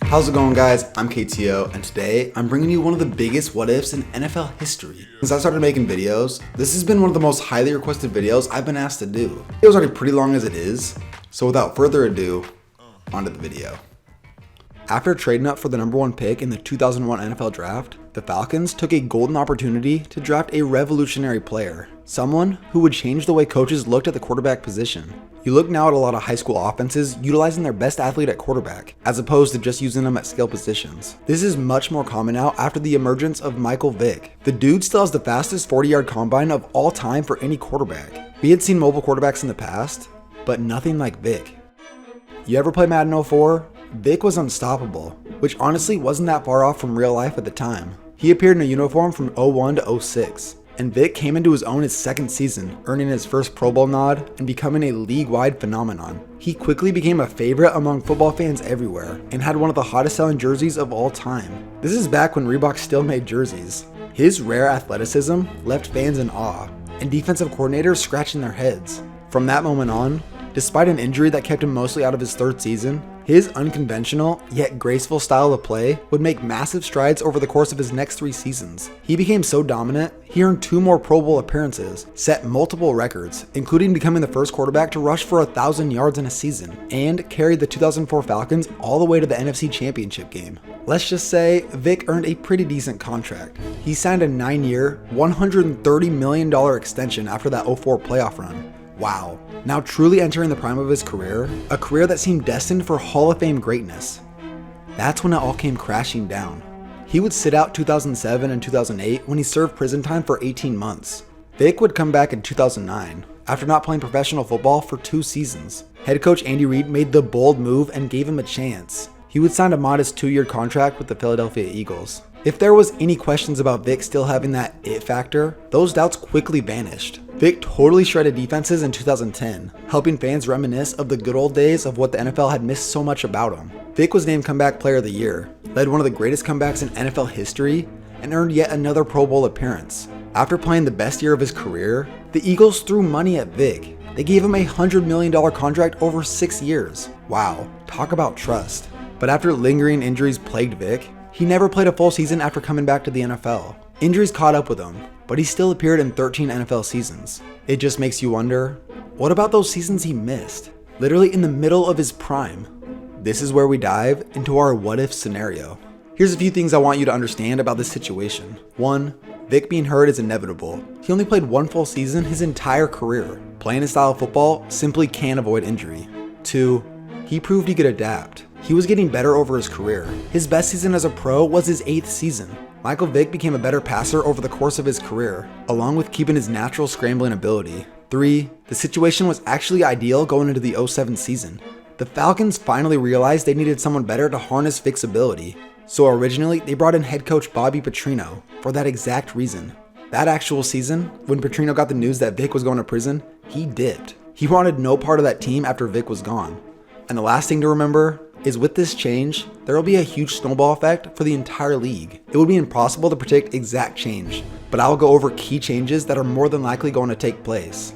How's it going, guys? I'm KTO, and today I'm bringing you one of the biggest what ifs in NFL history. Since I started making videos, this has been one of the most highly requested videos I've been asked to do. It was already pretty long as it is, so without further ado, onto the video. After trading up for the #1 pick in the 2001 NFL Draft, the Falcons took a golden opportunity to draft a revolutionary player, someone who would change the way coaches looked at the quarterback position. You look now at a lot of high school offenses utilizing their best athlete at quarterback, as opposed to just using them at skill positions. This is much more common now after the emergence of Michael Vick. The dude still has the fastest 40-yard combine of all time for any quarterback. We had seen mobile quarterbacks in the past, but nothing like Vick. You ever play Madden 04? Vick was unstoppable, which honestly wasn't that far off from real life at the time. He appeared in a uniform from 01 to 06, and Vick came into his own his second season, earning his first Pro Bowl nod and becoming a league-wide phenomenon. He quickly became a favorite among football fans everywhere, and had one of the hottest selling jerseys of all time. This is back when Reebok still made jerseys. His rare athleticism left fans in awe, and defensive coordinators scratching their heads. From that moment on, despite an injury that kept him mostly out of his third season, his unconventional yet graceful style of play would make massive strides over the course of his next 3 seasons. He became so dominant, he earned 2 more Pro Bowl appearances, set multiple records, including becoming the first quarterback to rush for 1,000 yards in a season, and carried the 2004 Falcons all the way to the NFC Championship game. Let's just say Vick earned a pretty decent contract. He signed a 9-year, $130 million extension after that 04 playoff run. Wow. Now truly entering the prime of his career, a career that seemed destined for Hall of Fame greatness. That's when it all came crashing down. He would sit out 2007 and 2008 when he served prison time for 18 months. Vick would come back in 2009, after not playing professional football for 2 seasons. Head coach Andy Reid made the bold move and gave him a chance. He would sign a modest 2-year contract with the Philadelphia Eagles. If there was any questions about Vick still having that it factor, those doubts quickly vanished. Vick totally shredded defenses in 2010, helping fans reminisce of the good old days of what the NFL had missed so much about him. Vick was named Comeback Player of the Year, led one of the greatest comebacks in NFL history, and earned yet another Pro Bowl appearance. After playing the best year of his career, the Eagles threw money at Vick. They gave him a $100 million contract over 6 years. Wow, talk about trust. But after lingering injuries plagued Vick, he never played a full season after coming back to the NFL. Injuries caught up with him, but he still appeared in 13 NFL seasons. It just makes you wonder, what about those seasons he missed? Literally in the middle of his prime. This is where we dive into our what if scenario. Here's a few things I want you to understand about this situation. 1. Vick being hurt is inevitable. He only played 1 full season his entire career. Playing his style of football simply can't avoid injury. 2. He proved he could adapt. He was getting better over his career. His best season as a pro was his 8th season. Michael Vick became a better passer over the course of his career, along with keeping his natural scrambling ability. 3. The situation was actually ideal going into the 07 season. The Falcons finally realized they needed someone better to harness Vick's ability. So originally, they brought in head coach Bobby Petrino for that exact reason. That actual season, when Petrino got the news that Vick was going to prison, he dipped. He wanted no part of that team after Vick was gone. And the last thing to remember is with this change, there will be a huge snowball effect for the entire league. It would be impossible to predict exact change, but I will go over key changes that are more than likely going to take place.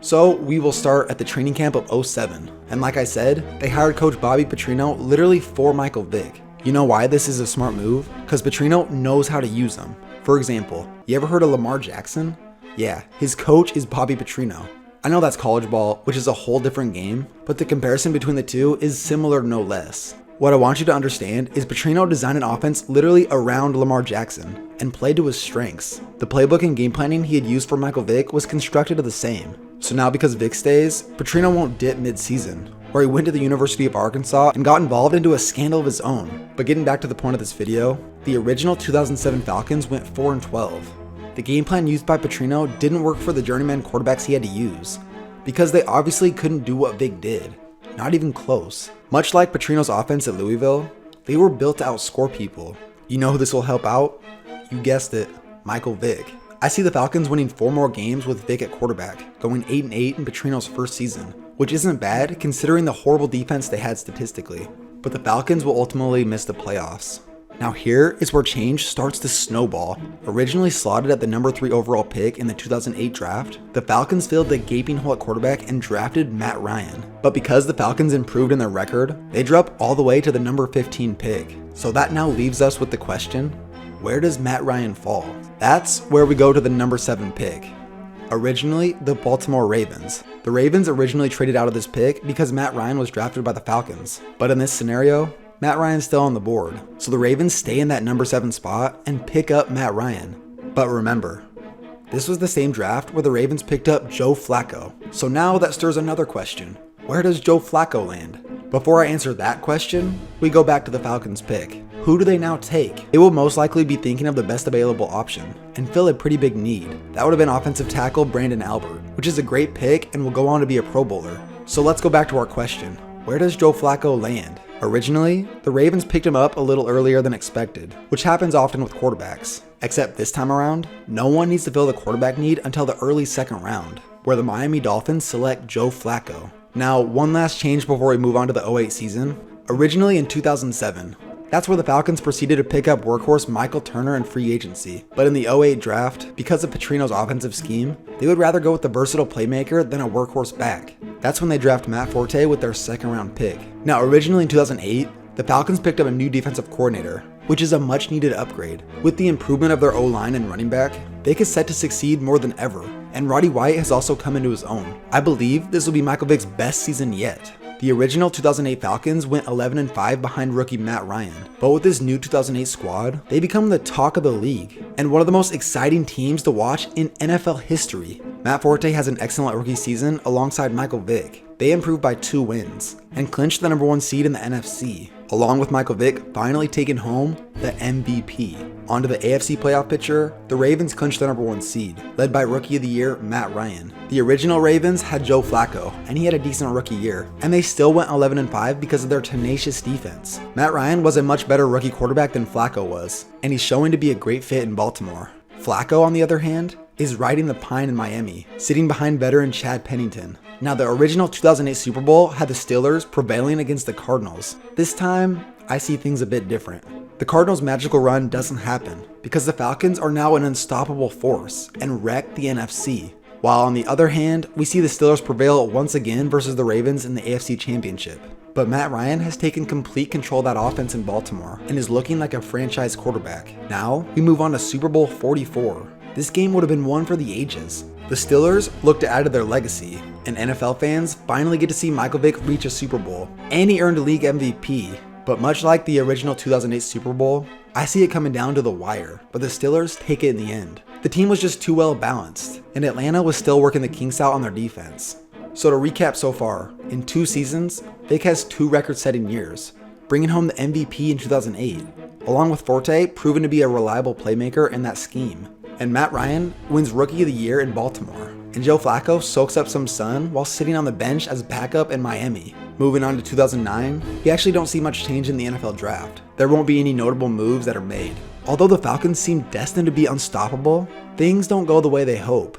So we will start at the training camp of 07, and like I said, they hired coach Bobby Petrino literally for Michael Vick. You know why this is a smart move? Because Petrino knows how to use them. For example, you ever heard of Lamar Jackson? Yeah, his coach is Bobby Petrino. I know that's college ball, which is a whole different game, but the comparison between the two is similar no less. What I want you to understand is Petrino designed an offense literally around Lamar Jackson and played to his strengths. The playbook and game planning he had used for Michael Vick was constructed of the same. So now because Vick stays, Petrino won't dip mid-season, where he went to the University of Arkansas and got involved into a scandal of his own. But getting back to the point of this video, the original 2007 Falcons went 4-12. The game plan used by Petrino didn't work for the journeyman quarterbacks he had to use, because they obviously couldn't do what Vick did. Not even close. Much like Petrino's offense at Louisville, they were built to outscore people. You know who this will help out? You guessed it, Michael Vick. I see the Falcons winning 4 more games with Vick at quarterback, going 8-8 in Petrino's first season, which isn't bad considering the horrible defense they had statistically. But the Falcons will ultimately miss the playoffs. Now here is where change starts to snowball. Originally slotted at the number 3 overall pick in the 2008 draft, the Falcons filled the gaping hole at quarterback and drafted Matt Ryan. But because the Falcons improved in their record, they dropped all the way to the number 15 pick. So that now leaves us with the question, where does Matt Ryan fall? That's where we go to the number 7 pick. Originally, the Baltimore Ravens. The Ravens originally traded out of this pick because Matt Ryan was drafted by the Falcons. But in this scenario, Matt Ryan's still on the board, so the Ravens stay in that number 7 spot and pick up Matt Ryan. But remember, this was the same draft where the Ravens picked up Joe Flacco. So now that stirs another question. Where does Joe Flacco land? Before I answer that question, we go back to the Falcons pick. Who do they now take? They will most likely be thinking of the best available option and fill a pretty big need. That would have been offensive tackle Brandon Albert, which is a great pick and will go on to be a Pro Bowler. So let's go back to our question. Where does Joe Flacco land? Originally, the Ravens picked him up a little earlier than expected, which happens often with quarterbacks. Except this time around, no one needs to fill the quarterback need until the early 2nd round, where the Miami Dolphins select Joe Flacco. Now, one last change before we move on to the 2008 season. Originally in 2007, that's where the Falcons proceeded to pick up workhorse Michael Turner in free agency. But in the 2008 draft, because of Petrino's offensive scheme, they would rather go with the versatile playmaker than a workhorse back. That's when they draft Matt Forte with their 2nd round pick. Now, originally in 2008, the Falcons picked up a new defensive coordinator, which is a much needed upgrade. With the improvement of their O-line and running back, Vick is set to succeed more than ever, and Roddy White has also come into his own. I believe this will be Michael Vick's best season yet. The original 2008 Falcons went 11-5 behind rookie Matt Ryan, but with this new 2008 squad, they become the talk of the league and one of the most exciting teams to watch in NFL history. Matt Forte has an excellent rookie season alongside Michael Vick. They improved by 2 wins and clinched the number 1 seed in the NFC, along with Michael Vick finally taking home the MVP. Onto the AFC playoff picture, the Ravens clinched the number 1 seed, led by Rookie of the Year Matt Ryan. The original Ravens had Joe Flacco, and he had a decent rookie year, and they still went 11-5 because of their tenacious defense. Matt Ryan was a much better rookie quarterback than Flacco was, and he's showing to be a great fit in Baltimore. Flacco, on the other hand, is riding the pine in Miami, sitting behind veteran Chad Pennington. Now, the original 2008 Super Bowl had the Steelers prevailing against the Cardinals. This time, I see things a bit different. The Cardinals' magical run doesn't happen because the Falcons are now an unstoppable force and wreck the NFC. While on the other hand, we see the Steelers prevail once again versus the Ravens in the AFC Championship. But Matt Ryan has taken complete control of that offense in Baltimore and is looking like a franchise quarterback. Now, we move on to Super Bowl 44. This game would have been one for the ages. The Steelers look to add to their legacy, and NFL fans finally get to see Michael Vick reach a Super Bowl, and he earned a league MVP. But much like the original 2008 Super Bowl, I see it coming down to the wire, but the Steelers take it in the end. The team was just too well balanced, and Atlanta was still working the kinks out on their defense. So to recap so far, in 2 seasons, Vick has 2 record-setting years, bringing home the MVP in 2008, along with Forte proving to be a reliable playmaker in that scheme. And Matt Ryan wins Rookie of the Year in Baltimore, and Joe Flacco soaks up some sun while sitting on the bench as backup in Miami. Moving on to 2009, we actually don't see much change in the NFL draft. There won't be any notable moves that are made. Although the Falcons seem destined to be unstoppable, things don't go the way they hope.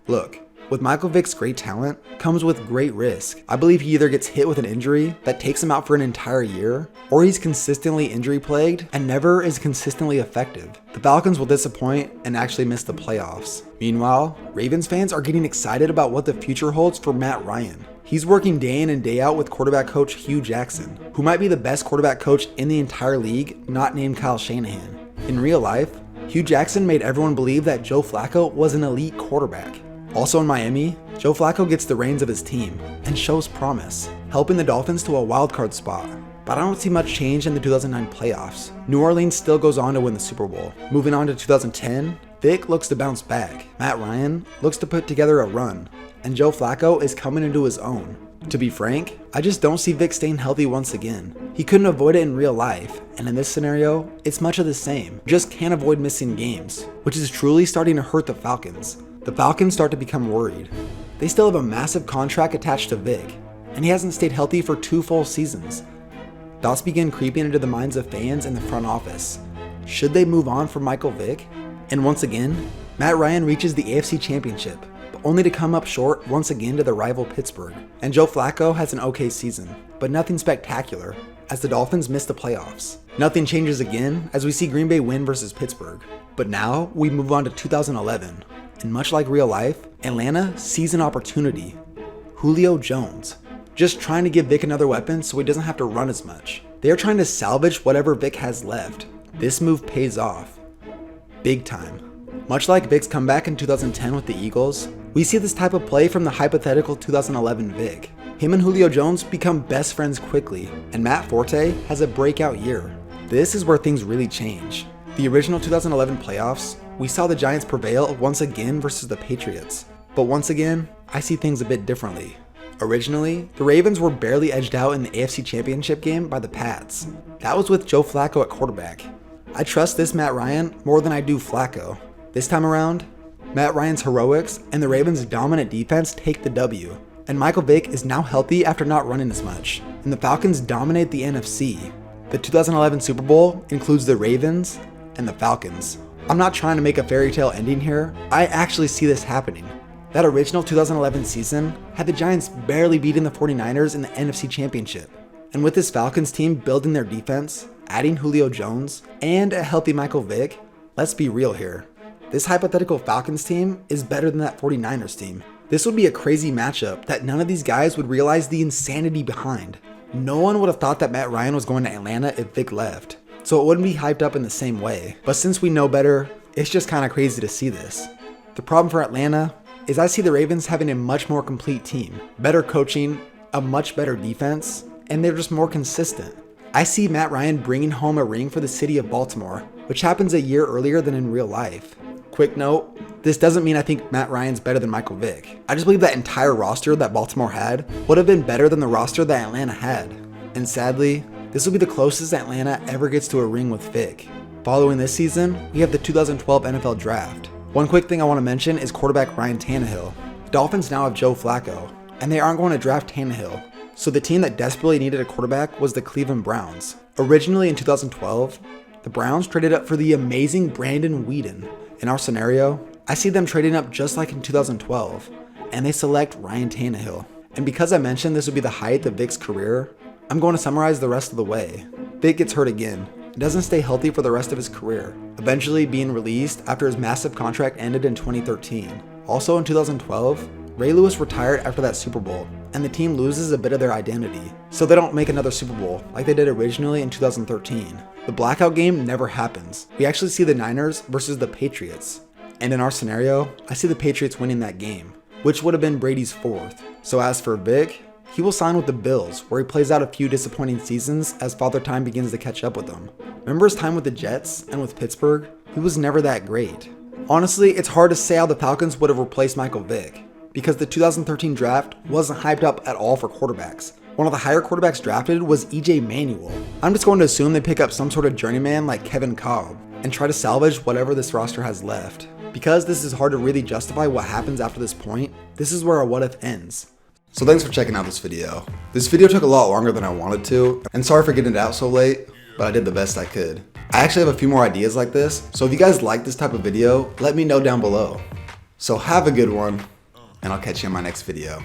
Look, with Michael Vick's great talent comes with great risk. I believe he either gets hit with an injury that takes him out for an entire year, or he's consistently injury plagued and never is consistently effective. The Falcons will disappoint and actually miss the playoffs. Meanwhile, Ravens fans are getting excited about what the future holds for Matt Ryan. He's working day in and day out with quarterback coach Hugh Jackson, who might be the best quarterback coach in the entire league, not named Kyle Shanahan. In real life, Hugh Jackson made everyone believe that Joe Flacco was an elite quarterback. Also in Miami, Joe Flacco gets the reins of his team and shows promise, helping the Dolphins to a wildcard spot. But I don't see much change in the 2009 playoffs. New Orleans still goes on to win the Super Bowl. Moving on to 2010, Vick looks to bounce back. Matt Ryan looks to put together a run, and Joe Flacco is coming into his own. To be frank, I just don't see Vick staying healthy once again. He couldn't avoid it in real life, and in this scenario, it's much of the same. Just can't avoid missing games, which is truly starting to hurt the Falcons. The Falcons start to become worried. They still have a massive contract attached to Vick, and he hasn't stayed healthy for 2 full seasons. Thoughts begin creeping into the minds of fans in the front office. Should they move on from Michael Vick? And once again, Matt Ryan reaches the AFC Championship, but only to come up short once again to the rival Pittsburgh. And Joe Flacco has an okay season, but nothing spectacular. as the Dolphins miss the playoffs. Nothing changes again as we see Green Bay win versus Pittsburgh. But now we move on to 2011, and much like real life, Atlanta sees an opportunity. Julio Jones, just trying to give Vick another weapon so he doesn't have to run as much. They are trying to salvage whatever Vick has left. This move pays off. Big time. Much like Vick's comeback in 2010 with the Eagles, we see this type of play from the hypothetical 2011 Vick. Him and Julio Jones become best friends quickly, and Matt Forte has a breakout year. This is where things really change. The original 2011 playoffs, we saw the Giants prevail once again versus the Patriots. But once again, I see things a bit differently. Originally, the Ravens were barely edged out in the AFC Championship game by the Pats. That was with Joe Flacco at quarterback. I trust this Matt Ryan more than I do Flacco. This time around, Matt Ryan's heroics and the Ravens' dominant defense take the W. And Michael Vick is now healthy after not running as much. And the Falcons dominate the NFC. The 2011 Super Bowl includes the Ravens and the Falcons. I'm not trying to make a fairy tale ending here. I actually see this happening. That original 2011 season had the Giants barely beating the 49ers in the NFC Championship. And with this Falcons team building their defense, adding Julio Jones, and a healthy Michael Vick, let's be real here. This hypothetical Falcons team is better than that 49ers team. This would be a crazy matchup that none of these guys would realize the insanity behind. No one would have thought that Matt Ryan was going to Atlanta if Vick left, so it wouldn't be hyped up in the same way. But since we know better, it's just kind of crazy to see this. The problem for Atlanta is I see the Ravens having a much more complete team, better coaching, a much better defense, and they're just more consistent. I see Matt Ryan bringing home a ring for the city of Baltimore, which happens a year earlier than in real life. Quick note, this doesn't mean I think Matt Ryan's better than Michael Vick. I just believe that entire roster that Baltimore had would have been better than the roster that Atlanta had. And sadly, this will be the closest Atlanta ever gets to a ring with Vick. Following this season, we have the 2012 NFL Draft. One quick thing I want to mention is quarterback Ryan Tannehill. The Dolphins now have Joe Flacco, and they aren't going to draft Tannehill. So the team that desperately needed a quarterback was the Cleveland Browns. Originally in 2012, the Browns traded up for the amazing Brandon Weeden. In our scenario, I see them trading up just like in 2012, and they select Ryan Tannehill. And because I mentioned this would be the height of Vick's career, I'm going to summarize the rest of the way. Vick gets hurt again, and doesn't stay healthy for the rest of his career, eventually being released after his massive contract ended in 2013. Also in 2012, Ray Lewis retired after that Super Bowl, and the team loses a bit of their identity, so they don't make another Super Bowl like they did originally in 2013. The blackout game never happens. We actually see the Niners versus the Patriots, and in our scenario, I see the Patriots winning that game, which would have been Brady's fourth. So as for Vick, he will sign with the Bills, where he plays out a few disappointing seasons as Father Time begins to catch up with him. Remember his time with the Jets and with Pittsburgh? He was never that great. Honestly, it's hard to say how the Falcons would have replaced Michael Vick, because the 2013 draft wasn't hyped up at all for quarterbacks. One of the higher quarterbacks drafted was EJ Manuel. I'm just going to assume they pick up some sort of journeyman like Kevin Kolb and try to salvage whatever this roster has left. Because this is hard to really justify what happens after this point, this is where our what if ends. So thanks for checking out this video. This video took a lot longer than I wanted to, and sorry for getting it out so late, but I did the best I could. I actually have a few more ideas like this, so if you guys like this type of video, let me know down below. So have a good one, and I'll catch you in my next video.